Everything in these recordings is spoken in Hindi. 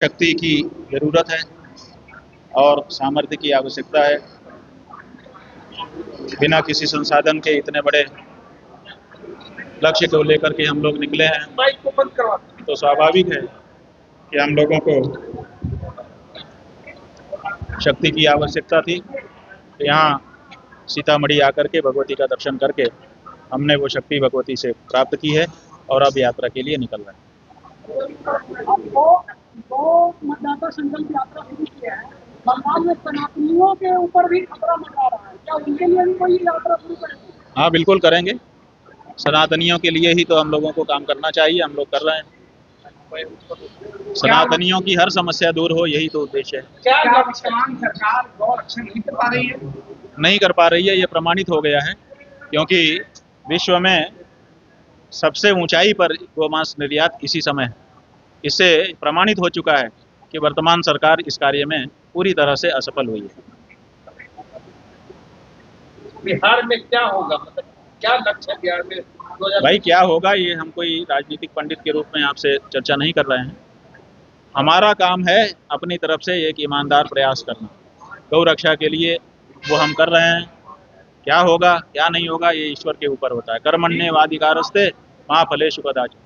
शक्ति की ज़रूरत है और सामर्थ्य की आवश्यकता है। बिना किसी संसाधन के इतने बड़े लक्ष्य को लेकर के हम लोग निकले हैं, तो स्वाभाविक है कि हम लोगों को शक्ति की आवश्यकता थी। यहाँ सीतामढ़ी आकर के भगवती का दर्शन करके हमने वो शक्ति भगवती से प्राप्त की है और अब यात्रा के लिए निकल रहे हैं। दो मतदाता संकल्प यात्रा शुरू किया है। बंगाल में सनातनियों के ऊपर भी खतरा मंडरा रहा है, क्या उनके लिए भी कोई यात्रा शुरू करेंगे? हाँ, बिल्कुल करेंगे। सनातनियों के लिए ही तो हम लोगों को काम करना चाहिए, हम लोग कर रहे हैं। सनातनियों की हर समस्या दूर हो, यही तो उद्देश्य है। क्या वर्तमान सरकार गौ रक्षा नहीं कर पा रही है? नहीं कर पा रही है, ये प्रमाणित हो गया है, क्योंकि विश्व में सबसे ऊंचाई पर गोमांस निर्यात इसी समय है। इससे प्रमाणित हो चुका है कि वर्तमान सरकार इस कार्य में पूरी तरह से असफल हुई है। बिहार में क्या होगा, मतलब क्या लक्ष्य है बिहार में? भाई क्या होगा, ये हम कोई राजनीतिक पंडित के रूप में आपसे चर्चा नहीं कर रहे हैं। हमारा काम है अपनी तरफ से एक ईमानदार प्रयास करना। गौ रक्षा के लिए वो हम कर रहे हैं। क्या होगा क्या नहीं होगा ये ईश्वर के ऊपर होता है। कर्मण्येवाधिकारस्ते मा फलेषु कदाचन।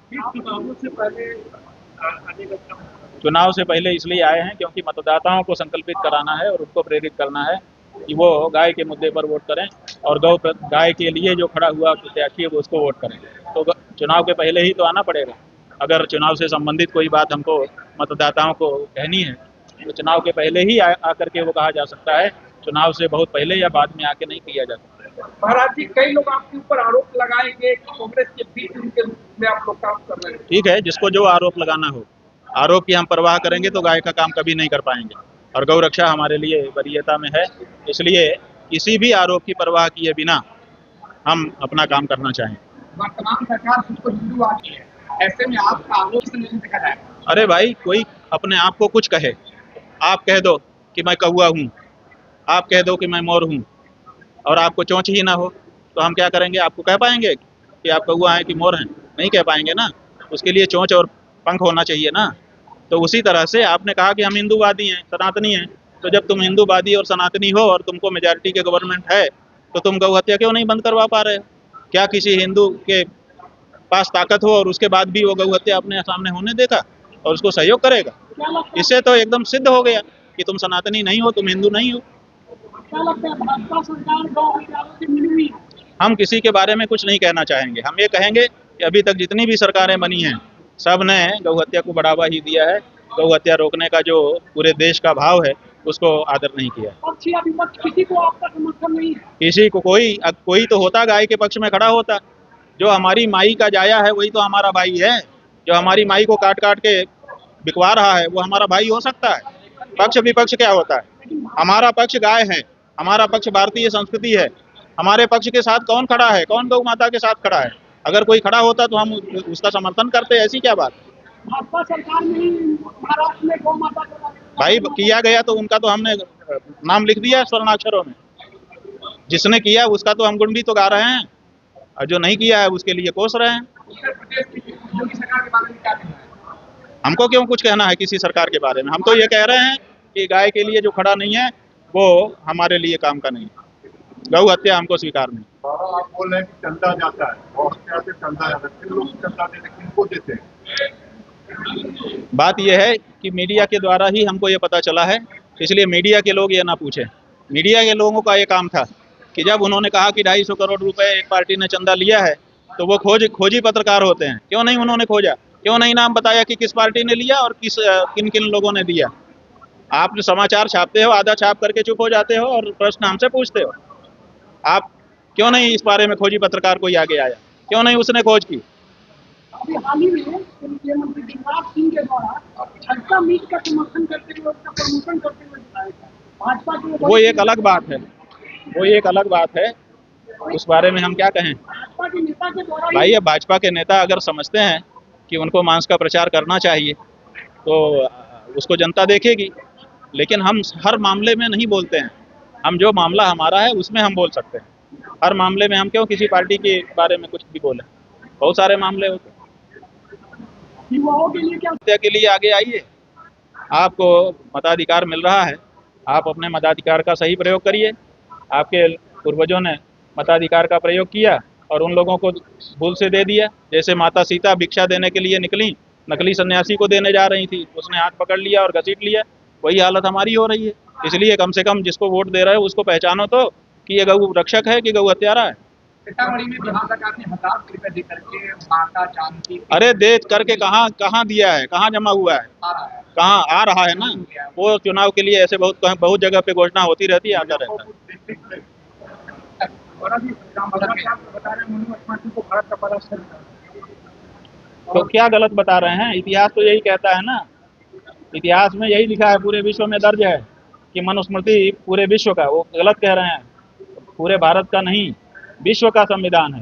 चुनाव से पहले इसलिए आए हैं क्योंकि मतदाताओं को संकल्पित कराना है और उनको प्रेरित करना है कि वो गाय के मुद्दे पर वोट करें और गाय के लिए जो खड़ा हुआ प्रत्याशी है वो उसको वोट करें। तो चुनाव के पहले ही तो आना पड़ेगा। अगर चुनाव से संबंधित कोई बात हमको मतदाताओं को कहनी है तो चुनाव के पहले ही आकर के वो कहा जा सकता है। चुनाव से बहुत पहले या बाद में आके नहीं किया जा सकता। महाराज जी, कई लोग आपके ऊपर आरोप लगाएंगे कि कांग्रेस के बीच उनके रूप में आप लोग काम कर रहे हैं। ठीक है, जिसको जो आरोप लगाना हो। आरोप की हम परवाह करेंगे तो गाय का काम कभी नहीं कर पाएंगे और गौ रक्षा हमारे लिए वरीयता में है। इसलिए किसी भी आरोप की परवाह किए बिना हम अपना काम करना चाहें। वर्तमान सरकार खुद को हिंदूवादी है, ऐसे में आपका आरोप से नहीं देखा जाए। अरे भाई, कोई अपने आप को कुछ कहे, आप कह दो कि मैं कौआ हूँ, आप कह दो कि मैं मोर हूँ और आपको चोंच ही ना हो तो हम क्या करेंगे? आपको कह पाएंगे कि आप कौआ हैं कि मोर हैं? नहीं कह पाएंगे ना। उसके लिए चोंच और पंख होना चाहिए ना। तो उसी तरह से आपने कहा कि हम हिंदूवादी हैं, सनातनी हैं, तो जब तुम हिंदूवादी और सनातनी हो और तुमको मेजॉरिटी के गवर्नमेंट है तो तुम गौ हत्या क्यों नहीं बंद करवा पा रहे हो? क्या किसी हिंदू के पास ताकत हो और उसके बाद भी वो गौ हत्या अपने सामने होने देगा और उसको सहयोग करेगा? इससे तो एकदम सिद्ध हो गया कि तुम सनातनी नहीं हो, तुम हिंदू नहीं हो। क्या लगता है भाजपा सरकार गौ हत्यारों से मिली हुई? हम किसी के बारे में कुछ नहीं कहना चाहेंगे। हम ये कहेंगे कि अभी तक जितनी भी सरकारें बनी हैं सब ने गौ हत्या को बढ़ावा ही दिया है। गौ हत्या रोकने का जो पूरे देश का भाव है उसको आदर नहीं किया। पक्ष या विपक्ष किसी को आपका समर्थन नहीं है? किसी को कोई तो होता गाय के पक्ष में खड़ा होता। जो हमारी माई का जाया है वही तो हमारा भाई है। जो हमारी माई को काट काट के बिकवा रहा है वो हमारा भाई हो सकता है। पक्ष विपक्ष क्या होता है? हमारा पक्ष गाय है, हमारा पक्ष भारतीय संस्कृति है। हमारे पक्ष के साथ कौन खड़ा है? कौन गौ माता के साथ खड़ा है? अगर कोई खड़ा होता तो हम उसका समर्थन करते। ऐसी क्या बात? भाजपा सरकार में महाराष्ट्र में गौ माता भाई किया गया तो उनका तो हमने नाम लिख दिया स्वर्णाक्षरों में। जिसने किया उसका तो हम गुण भी तो गा रहे हैं और जो नहीं किया है उसके लिए कोस रहे हैं। उत्तर प्रदेश की योगी सरकार के बारे में क्या कहना है? हमको क्यों कुछ कहना है किसी सरकार के बारे में? हम तो ये कह रहे हैं कि गाय के लिए जो खड़ा नहीं है वो हमारे लिए काम का नहीं है। गौ हत्या हमको स्वीकार नहीं। आप बोल रहे हैं कि चंदा जाता है, गौ हत्या से चंदा जाता है, किन लोग चंदा देते हैं, किनको देते हैं? बात यह है कि मीडिया के द्वारा ही हमको ये पता चला है, इसलिए मीडिया के लोग ये ना पूछें। मीडिया के लोगों का ये काम था कि जब उन्होंने कहा कि 250 करोड़ रुपए एक पार्टी ने चंदा लिया है तो वो खोजी पत्रकार होते हैं। क्यों नहीं उन्होंने खोजा? क्यों नहीं नाम बताया कि किस पार्टी ने लिया और किन किन लोगों ने दिया? आप समाचार छापते हो, आधा छाप करके चुप हो जाते हो और प्रश्न हमसे पूछते हो। आप क्यों नहीं इस बारे में खोजी पत्रकार कोई आगे आया? क्यों नहीं उसने खोज की? अभी हाल ही में केंद्रीय मंत्री गिरिराज सिंह के द्वारा हल्का मीट का समर्थन करते हुए उसका प्रमोशन करते हुए दिखाया गया। भाजपा की वो एक अलग बात है, वो एक अलग बात है। उस बारे में हम क्या कहें? भाजपा के नेता के द्वारा भाई अब भाजपा के नेता अगर समझते हैं कि उनको मांस का प्रचार करना चाहिए तो उसको जनता देखेगी। लेकिन हम हर मामले में नहीं बोलते हैं। हम जो मामला हमारा है उसमें हम बोल सकते हैं। हर मामले में हम क्यों किसी पार्टी के बारे में कुछ भी बोलें? बहुत सारे मामले होते हैं। युवाओं के लिए क्या हत्या के लिए आगे आइए, आपको मताधिकार मिल रहा है, आप अपने मताधिकार का सही प्रयोग करिए। आपके पूर्वजों ने मताधिकार का प्रयोग किया और उन लोगों को भूल से दे दिया। जैसे माता सीता भिक्षा देने के लिए निकली, नकली सन्यासी को देने जा रही थी, उसने हाथ पकड़ लिया और घसीट लिया। वही हालत हमारी हो रही है। इसलिए कम से कम जिसको वोट दे रहे हो उसको पहचानो तो कि ये गौ रक्षक है कि गौ हत्यारा है। सीतामढ़ी में बिहार सरकार ने 1000 रुपए दे करके माता जानकी अरे दे करके कहाँ कहाँ दिया है, कहाँ जमा हुआ है, आ रहा है। कहाँ आ रहा है ना। वो चुनाव के लिए ऐसे बहुत जगह पे घोषणा होती रहती है, आता रहता है। तो क्या गलत बता रहे हैं? इतिहास तो यही कहता है ना, इतिहास में यही लिखा है, पूरे विश्व में दर्ज है कि मनुस्मृति पूरे विश्व का, वो गलत कह रहे हैं, पूरे भारत का नहीं, विश्व का संविधान है,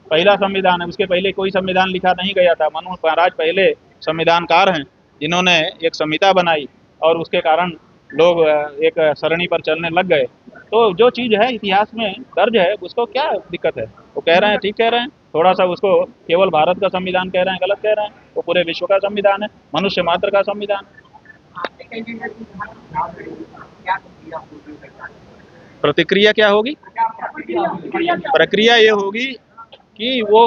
पहला संविधान है। उसके पहले कोई संविधान लिखा नहीं गया था। मनु महाराज पहले संविधानकार हैं जिन्होंने एक संहिता बनाई और उसके कारण लोग एक सरणी पर चलने लग गए। तो जो चीज है इतिहास में दर्ज है उसको क्या दिक्कत है? वो कह रहे हैं ठीक कह रहे हैं। थोड़ा सा उसको केवल भारत का संविधान कह रहे हैं, गलत कह रहे हैं। वो पूरे विश्व का संविधान है, मनुष्य मात्र का संविधान। प्रतिक्रिया क्या होगी? प्रक्रिया ये होगी कि वो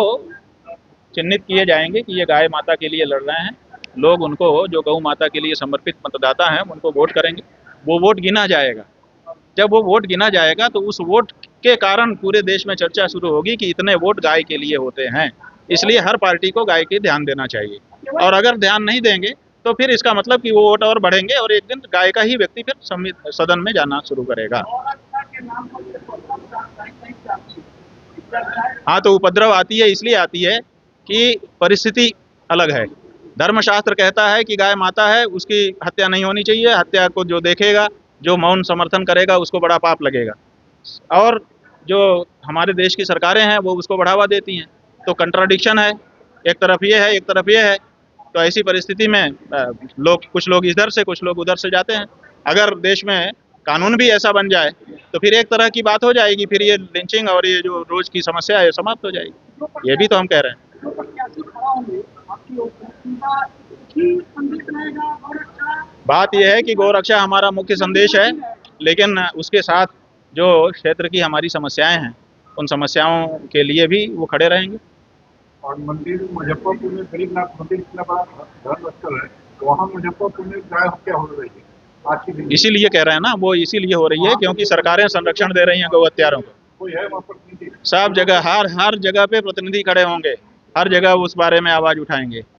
चिन्हित किए जाएंगे कि ये गाय माता के लिए लड़ रहे हैं। लोग उनको, जो गौ माता के लिए समर्पित मतदाता हैं, उनको वोट करेंगे। वो वोट गिना जाएगा। जब वो वोट गिना जाएगा तो उस वोट के कारण पूरे देश में चर्चा शुरू होगी कि इतने वोट गाय के लिए होते हैं। इसलिए हर पार्टी को गाय के ध्यान देना चाहिए। और अगर ध्यान नहीं देंगे तो फिर इसका मतलब कि वो वोट और बढ़ेंगे और एक दिन गाय का ही व्यक्ति फिर सदन में जाना शुरू करेगा। हाँ, तो उपद्रव आती है, इसलिए आती है कि परिस्थिति अलग है। धर्मशास्त्र कहता है कि गाय माता है, उसकी हत्या नहीं होनी चाहिए। हत्या को जो देखेगा, जो मौन समर्थन करेगा, उसको बड़ा पाप लगेगा। और जो हमारे देश की सरकारें हैं वो उसको बढ़ावा देती हैं। तो कंट्राडिक्शन है, एक तरफ ये है, एक तरफ ये है। तो ऐसी परिस्थिति में कुछ लोग इधर से, कुछ लोग उधर से जाते हैं। अगर देश में कानून भी ऐसा बन जाए तो फिर एक तरह की बात हो जाएगी, फिर ये लिंचिंग और ये जो रोज की समस्या है समाप्त हो जाएगी। ये भी तो हम कह रहे हैं। बात यह है कि गौरक्षा हमारा मुख्य संदेश है, लेकिन उसके साथ जो क्षेत्र की हमारी समस्याएं हैं, उन समस्याओं के लिए भी वो खड़े रहेंगे। और मंदिर मुजफ्फरपुर में गरीबनाथ मंदिर इतना बड़ा धर्मस्थल है, वहाँ मुजफ्फरपुर में गाय हत्या हो रही है आज के दिन। इसीलिए कह रहे हैं ना, वो इसीलिए हो रही है क्योंकि सरकारें संरक्षण दे रही हैं गौ हत्यारों को। कोई है वहाँ प्रतिनिधि? सब जगह, हर जगह पे प्रतिनिधि खड़े होंगे, हर जगह उस बारे में आवाज उठाएंगे।